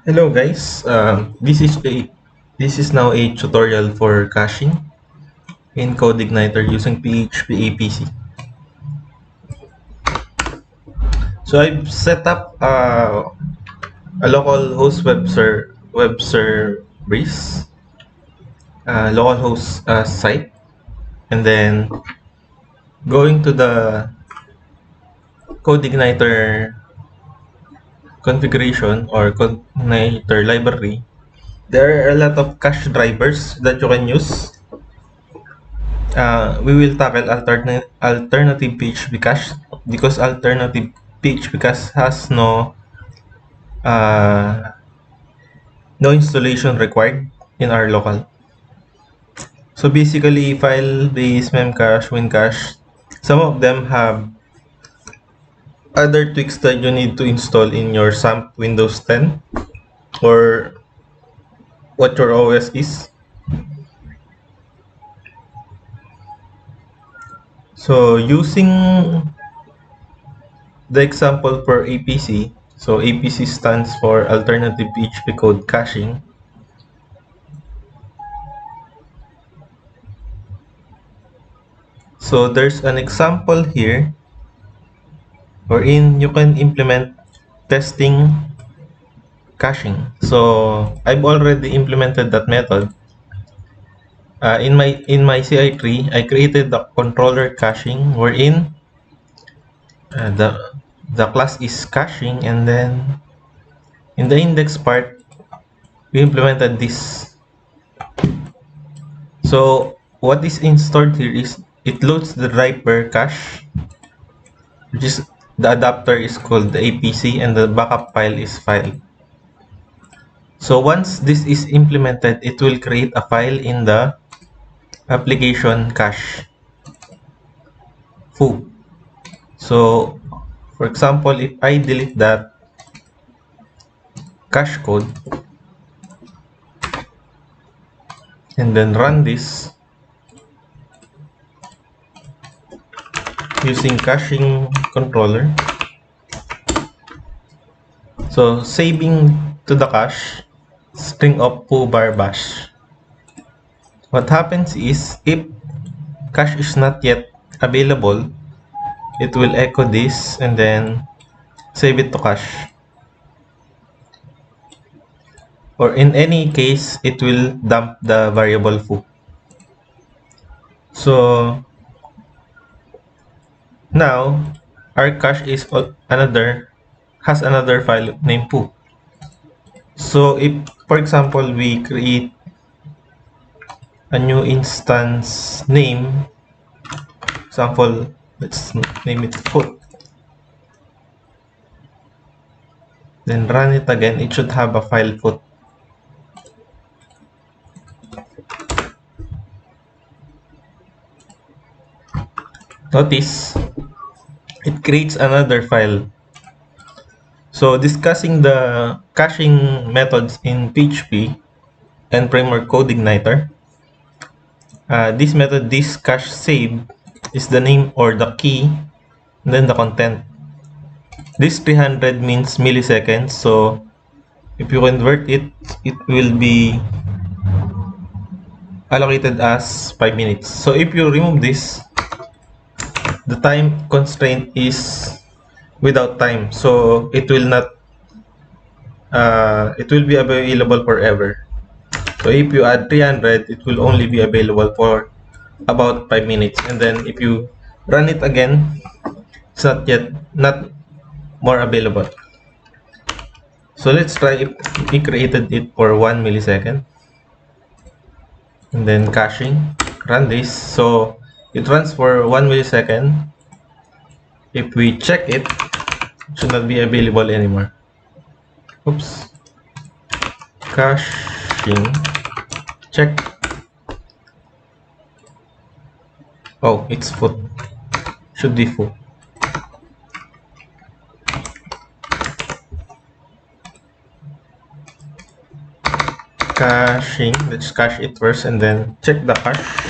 Hello guys, this is now a tutorial for caching in CodeIgniter using PHP APC. So I've set up a local host web service, local host site, and then going to the CodeIgniter configuration or CodeIgniter library. There are a lot of cache drivers that you can use. We will tackle alternative PHP cache because alternative PHP cache has uh, no installation required in our local. So basically, file-based memcache, wincache, some of them have other tweaks that you need to install in your SAMP Windows 10 or what your OS is. So using the example for APC, so APC stands for Alternative PHP Code Caching. So there's an example here wherein you can implement testing caching. So I've already implemented that method. In my CI3, I created the controller caching wherein uh, the the class is caching, and then in the index part we implemented this. So what is installed here is it loads the driver cache, which is the adapter is called the APC and the backup file is file. So once this is implemented, it will create a file in the application cache foo. So for example, if I delete that cache code and then run this using caching controller, so saving to the cache string of foo bar bash. What happens is if cache is not yet available, it will echo this and then save it to cache. Or in any case, it will dump the variable foo. So now our cache has another file named foo. So if, for example, we create a new instance name, example, let's name it foot, then run it again, it should have a file foot. Notice it creates another file. So discussing the caching methods in PHP and framework CodeIgniter, this method, this cache save, is the name or the key, and then the content. This 300 means milliseconds, so if you convert it, it will be allocated as 5 minutes. So if you remove this, the time constraint is without time, so it will not it will be available forever. So if you add 300, it will only be available for about 5 minutes, and then if you run it again, it's not more available. So let's try if we created it for 1 millisecond and then caching, run this. So it runs for 1 millisecond. If we check it, it should not be available anymore. Oops. Caching, check. Oh, it's foot, should be full. Caching, let's cache it first and then check the cache.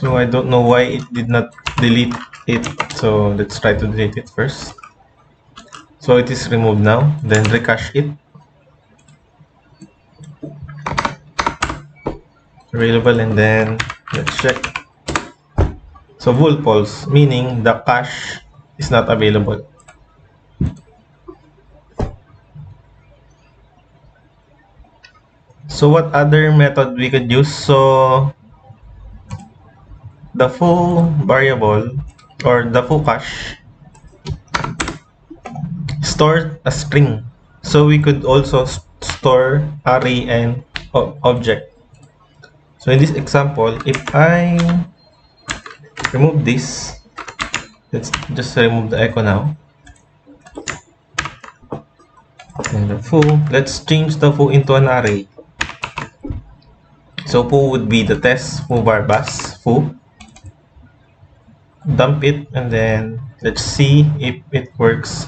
So I don't know why it did not delete it. So let's try to delete it first. So it is removed now. Then recache it. Available, and then let's check. So bool false, meaning the cache is not available. So what other method we could use? So the full variable or the full cache store a string. So we could also store array and object. So in this example, if I remove this, let's just remove the echo now. And the foo, let's change the foo into an array. So foo would be the test foo var bus foo. Dump it, and then let's see if it works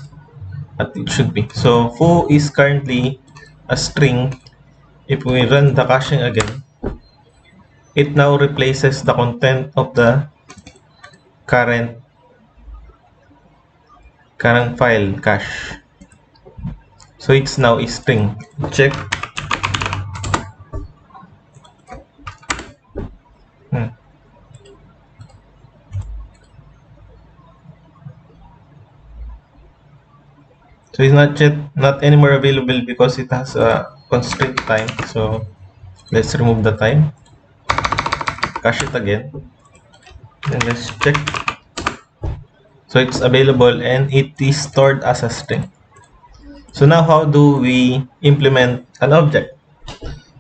as it should be. So foo is currently a string. If we run the caching again, it now replaces the content of the current file cache. So it's now a string. Check. So it's not anymore available because it has a constraint time. So let's remove the time. Cache it again. And let's check. So it's available and it is stored as a string. So now how do we implement an object?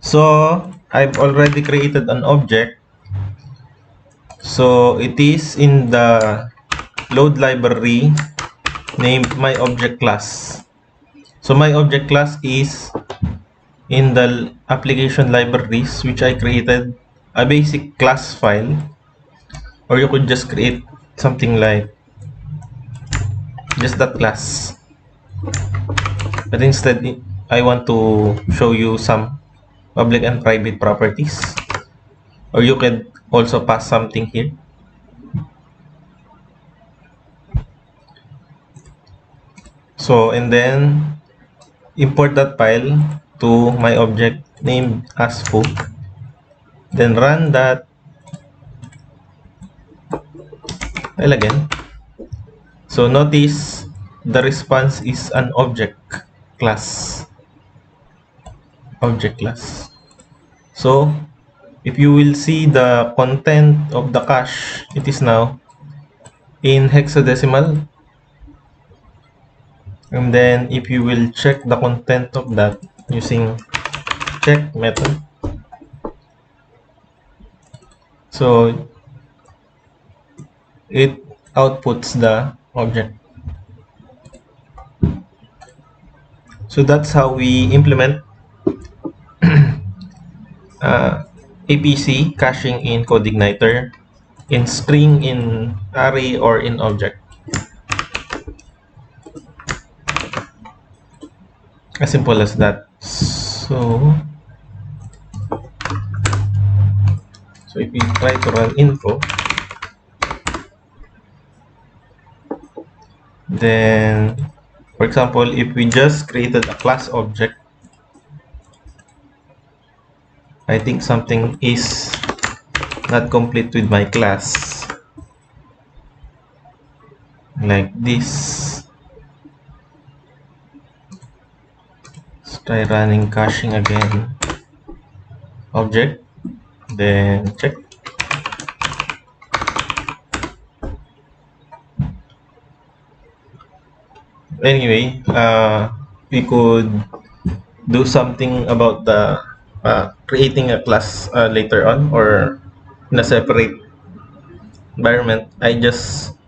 So I've already created an object. So it is in the load library named my object class. So my object class is in the application libraries, which I created a basic class file, or you could just create something like just that class. But instead, I want to show you some public and private properties, or you can also pass something here. So, and then import that file to my object named as foo. Then run that file again. So notice the response is an object class. So if you will see the content of the cache, it is now in hexadecimal. And then if you will check the content of that using check method, so it outputs the object. So that's how we implement APC caching in CodeIgniter, in string, in array, or in object. As simple as that. So if we try to run info, then for example, if we just created a class object, I think something is not complete with my class, like this. Let's try running caching again. Object, then check. Anyway, we could do something about the creating a class later on, or in a separate environment. I just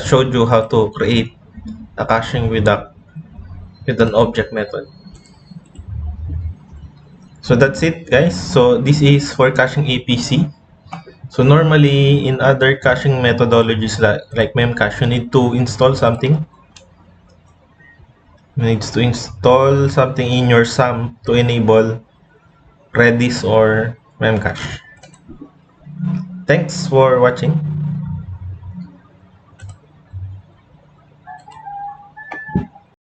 showed you how to create a caching with an object method. So that's it, guys. So this is for caching APC. So normally in other caching methodologies like memcache, you need to install something. You need to install something in your SAM to enable Redis or memcache. Thanks for watching.